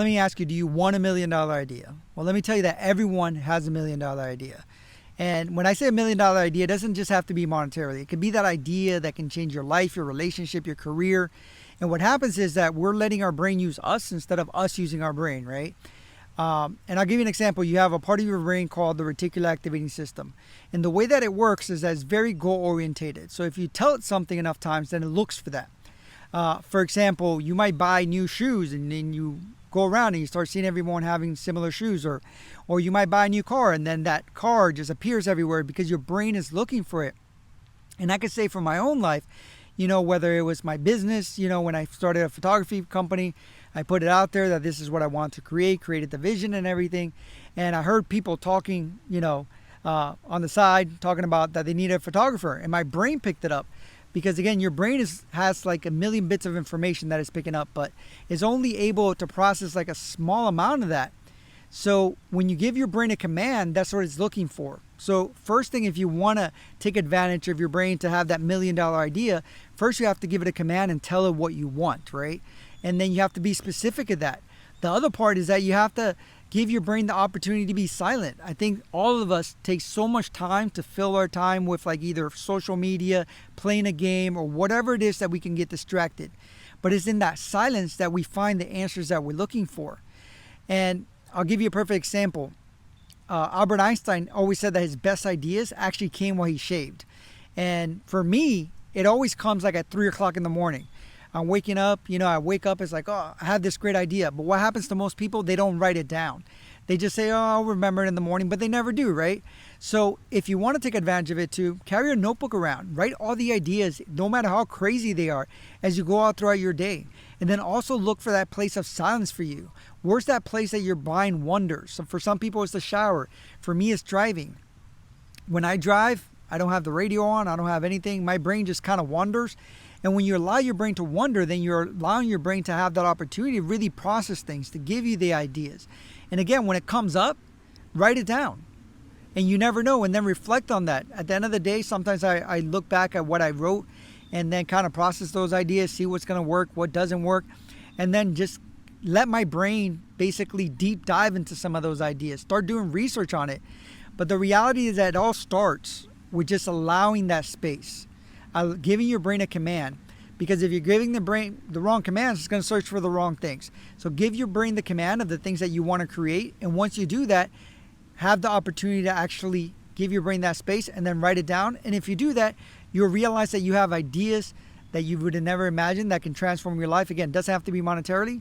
Let me ask you, do you want $1 million idea? Well, let me tell you that everyone has $1 million idea. And when I say $1 million idea, it doesn't just have to be monetarily. It could be that idea that can change your life, your relationship, your career. And what happens is that we're letting our brain use us instead of us using our brain, right? And I'll give you an example. You have a part of your brain called the reticular activating system. And the way that it works is that it's very goal orientated. So if you tell it something enough times, then it looks for that. For example, you might buy new shoes and then you go around and you start seeing everyone having similar shoes, or you might buy a new car and then that car just appears everywhere because your brain is looking for it. And I could say for my own life, whether it was my business, when I started a photography company, I put it out there that this is what I want to created the vision and everything. And I heard people talking, on the side, talking about that they need a photographer. And my brain picked it up. Because again, your brain has like a million bits of information that it's picking up, but is only able to process like a small amount of that. So when you give your brain a command, that's what it's looking for. So first thing, if you want to take advantage of your brain to have that $1 million idea, first you have to give it a command and tell it what you want, right? And then you have to be specific of that. The other part is that you have to give your brain the opportunity to be silent. I think all of us take so much time to fill our time with like either social media, playing a game, or whatever it is that we can get distracted. But it's in that silence that we find the answers that we're looking for. And I'll give you a perfect example. Albert Einstein always said that his best ideas actually came while he shaved. And for me, it always comes like at 3 o'clock in the morning. I'm waking up, I wake up, it's like, oh, I have this great idea. But what happens to most people? They don't write it down. They just say, oh, I'll remember it in the morning, but they never do, right? So if you want to take advantage of it too, carry a notebook around. Write all the ideas, no matter how crazy they are, as you go out throughout your day. And then also look for that place of silence for you. Where's that place that your mind wanders? So for some people, it's the shower. For me, it's driving. When I drive, I don't have the radio on. I don't have anything. My brain just kind of wanders. And when you allow your brain to wander, then you're allowing your brain to have that opportunity to really process things, to give you the ideas. And again, when it comes up, write it down. And you never know, and then reflect on that. At the end of the day, sometimes I look back at what I wrote and then kind of process those ideas, see what's going to work, what doesn't work, and then just let my brain basically deep dive into some of those ideas. Start doing research on it. But the reality is that it all starts with just allowing that space. Giving your brain a command, because if you're giving the brain the wrong commands, it's going to search for the wrong things. So give your brain the command of the things that you want to create, and once you do that, have the opportunity to actually give your brain that space and then write it down. And if you do that, you'll realize that you have ideas that you would have never imagined that can transform your life. Again, it doesn't have to be monetarily.